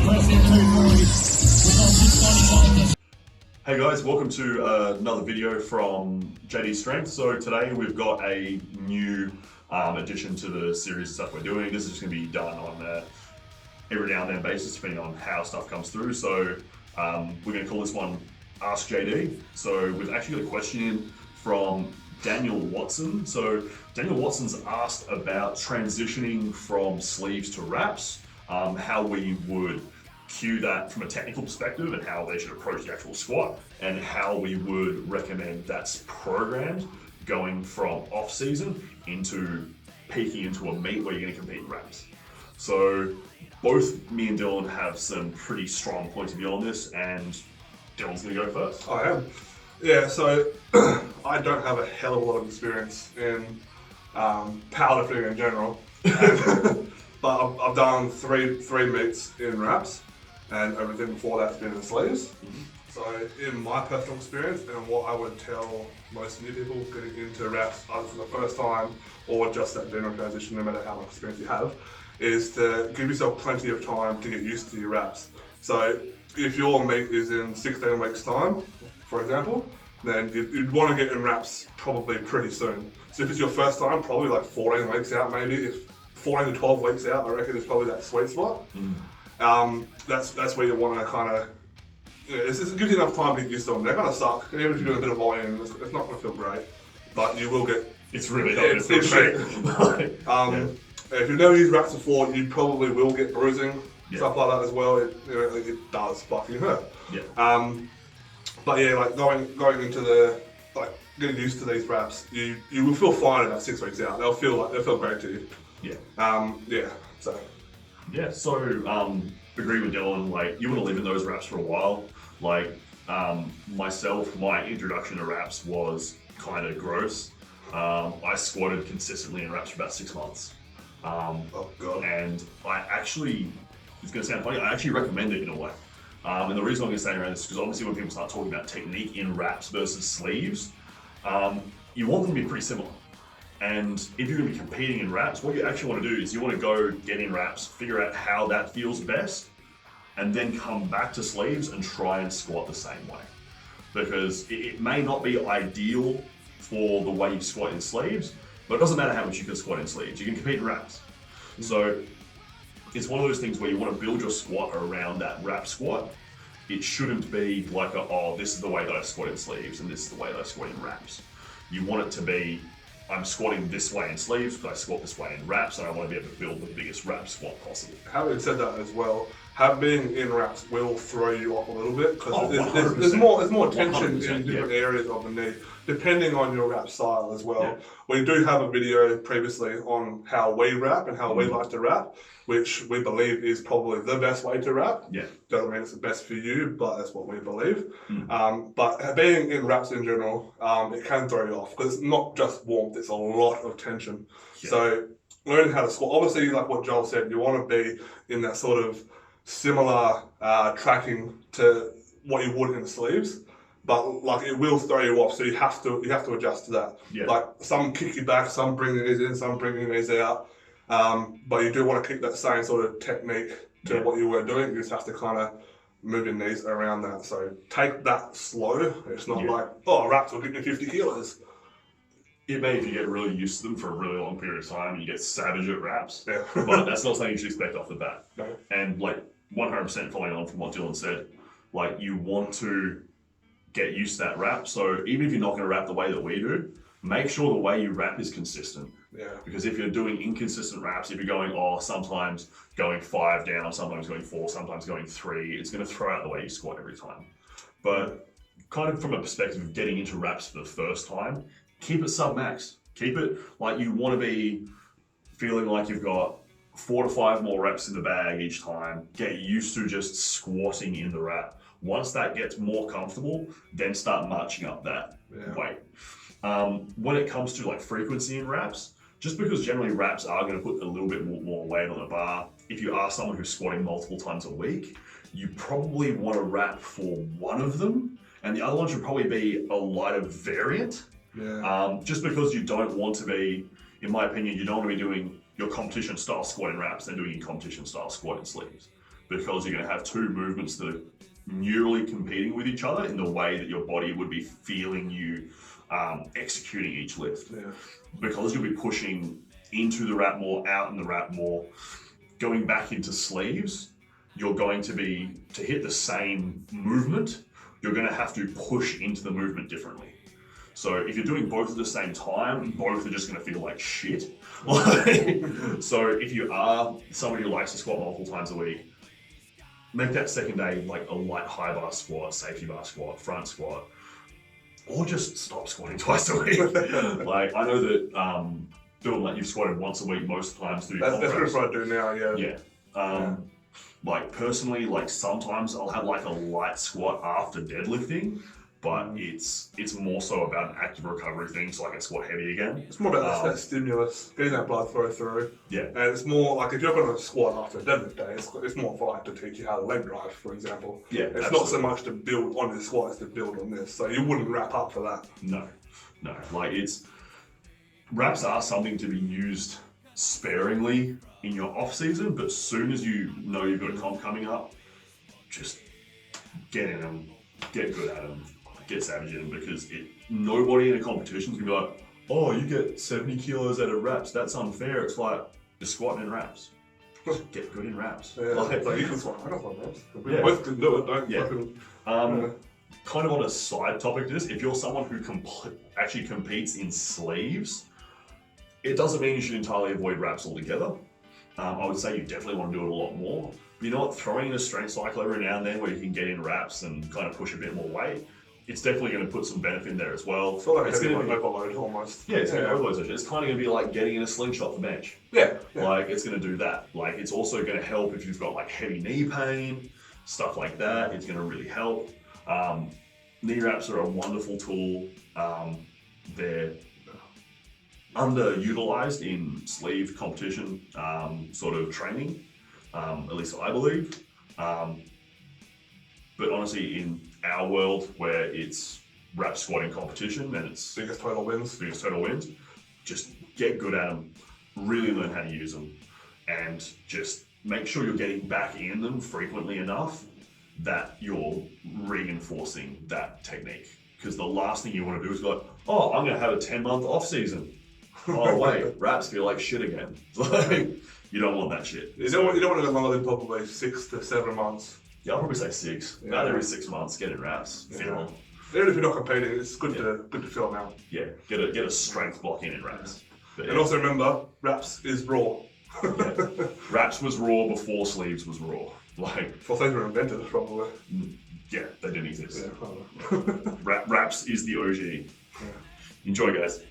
Hey guys, welcome to another video from JD Strength. So today we've got a new addition to the series of stuff we're doing. This is just going to be done on every now and then basis, depending on how stuff comes through. So we're going to call this one Ask JD. So we've actually got a question in from Daniel Watson. So Daniel Watson's asked about transitioning from sleeves to wraps, how we would cue that from a technical perspective and how they should approach the actual squat, and how we would recommend that's programmed going from off season into peaking into a meet where you're going to compete in wraps. So both me and Dylan have some pretty strong points of view on this, and Dylan's going to go first. I am. Yeah, so I don't have a hell of a lot of experience in powerlifting in general, but I've done three meets in wraps, and everything before that's been in sleeves. So in my personal experience, and what I would tell most new people getting into wraps either for the first time or just that general transition, no matter how much experience you have, is to give yourself plenty of time to get used to your wraps. So if your meet is in 16 weeks time, for example, then you'd want to get in wraps probably pretty soon. So if it's your first time, probably like 14 weeks out maybe. If 14 to 12 weeks out, I reckon is probably that sweet spot. That's where you want to kind of, it gives you enough time to get used to them. They're going to suck. Even if you're doing a bit of volume, it's not going to feel great. But you will get... It's really not going to feel great. If you've never used wraps before, you probably will get bruising, stuff like that as well. It does fucking hurt. Yeah. But yeah, like going into the, like getting used to these wraps, you will feel fine about 6 weeks out. They'll feel great to you. Yeah. So agree with Dylan. Like, you want to live in those wraps for a while. Like, myself, my introduction to wraps was kind of gross. I squatted consistently in wraps for about 6 months. Oh god. And I actually, it's going to sound funny, I actually recommend it in a way. And the reason I'm going to say around this is because obviously when people start talking about technique in wraps versus sleeves, you want them to be pretty similar. And if you're going to be competing in wraps, what you actually want to do is you want to go get in wraps, figure out how that feels best, and then come back to sleeves and try and squat the same way. Because it may not be ideal for the way you squat in sleeves, but it doesn't matter how much you can squat in sleeves. You can compete in wraps. So it's one of those things where you want to build your squat around that wrap squat. It shouldn't be like, this is the way that I squat in sleeves and this is the way that I squat in wraps. You want it to be, I'm squatting this way in sleeves, but I squat this way in wraps, and I want to be able to build the biggest wrap squat possible. Having said that as well, being in wraps will throw you off a little bit because there's more tension in different areas of the knee, depending on your wrap style as well. Yeah. We do have a video previously on how we wrap and how we like to wrap, which we believe is probably the best way to wrap. Yeah. Doesn't mean it's the best for you, but that's what we believe. But being in wraps in general, it can throw you off because it's not just warmth, it's a lot of tension. Yeah. So learning how to squat, obviously like what Joel said, you want to be in that sort of similar tracking to what you would in the sleeves, but like it will throw you off, so you have to adjust to that. Yeah. Like some kick you back, some bring your knees in, some bring your knees out, but you do want to keep that same sort of technique to what you were doing. You just have to kind of move your knees around that. So take that slow. It's not like, wraps will give me 50 kilos. It may if you get really used to them for a really long period of time and you get savage at wraps, yeah. But that's not something you should expect off the bat. No. And like 100% following on from what Dylan said, like you want to get used to that wrap. So even if you're not going to wrap the way that we do, make sure the way you wrap is consistent. Yeah. Because if you're doing inconsistent wraps, if you're going, sometimes going 5 down, sometimes going 4, sometimes going 3, it's going to throw out the way you squat every time. But kind of from a perspective of getting into wraps for the first time, keep it sub-max. Keep it like you want to be feeling like you've got 4 to 5 more reps in the bag each time. Get used to just squatting in the wrap. Once that gets more comfortable, then start marching up that weight. When it comes to like frequency in wraps, just because generally wraps are going to put a little bit more weight on the bar, if you are someone who's squatting multiple times a week, you probably want to wrap for one of them, and the other one should probably be a lighter variant. Yeah. Just because you don't want to be, in my opinion, you don't want to be doing your competition style squat in wraps and doing your competition style squat in sleeves. because you're going to have two movements that are neurally competing with each other in the way that your body would be feeling you executing each lift. Yeah. Because you'll be pushing into the wrap more, out in the wrap more, going back into sleeves, you're going to hit the same movement, you're going to have to push into the movement differently. So if you're doing both at the same time, both are just going to feel like shit. So if you are somebody who likes to squat multiple times a week, make that second day like a light high bar squat, safety bar squat, front squat, or just stop squatting twice a week. Like I know that Bill, like you've squatted once a week most times through your That's comp reps. what I do now, yeah. Yeah. Like personally, like sometimes I'll have like a light squat after deadlifting, but it's more so about an active recovery thing, so I can squat heavy again. It's more about that stimulus, getting that blood flow through. Yeah. And it's more like if you're going to squat after a deadlift day, it's more for like to teach you how to leg drive, for example. Yeah, it's not so much to build on this squat, it's to build on this. So you wouldn't wrap up for that. No. Like wraps are something to be used sparingly in your off season, but as soon as you know you've got a comp coming up, just get in them, get good at them, get savage in them, because nobody in a competition is gonna be like, oh, you get 70 kilos out of wraps, that's unfair. It's like you're squatting in wraps. Just get good in wraps. Yeah, like you can squat, I can squat wraps. We Yeah. both can do it, don't Yeah. fucking... Kind of on a side topic to this, if you're someone who actually competes in sleeves, it doesn't mean you should entirely avoid wraps altogether. I would say you definitely want to do it a lot more. But you know what? Throwing in a strength cycle every now and then where you can get in wraps and kind of push a bit more weight, it's definitely going to put some benefit in there as well. It's like it's heavy going to be overload almost. yeah, it's going to overload. It's kind of going to be like getting in a slingshot for bench. Yeah. Like it's going to do that. Like it's also going to help if you've got like heavy knee pain, stuff like that. It's going to really help. Knee wraps are a wonderful tool. They're underutilized in sleeve competition sort of training, at least I believe. But honestly, in our world where it's wrap squatting competition and it's Biggest total wins. just get good at them, really learn how to use them, and just make sure you're getting back in them frequently enough that you're reinforcing that technique. Because the last thing you want to do is go, oh, I'm going to have a 10-month off season. Oh wait, wraps feel like shit again. Like, you don't want that shit. You don't want to go longer than probably 6 to 7 months. Yeah, I'll probably say 6. Yeah. About every 6 months, get in wraps. Yeah. Feel them. Even if you're not competing, it's good to feel them out. Yeah, get a strength block in wraps. But, And also remember, wraps is raw. wraps was raw before sleeves was raw. Like, For things were invented, probably. yeah, they didn't exist. Yeah, I don't know. Wraps is the OG. Enjoy, guys.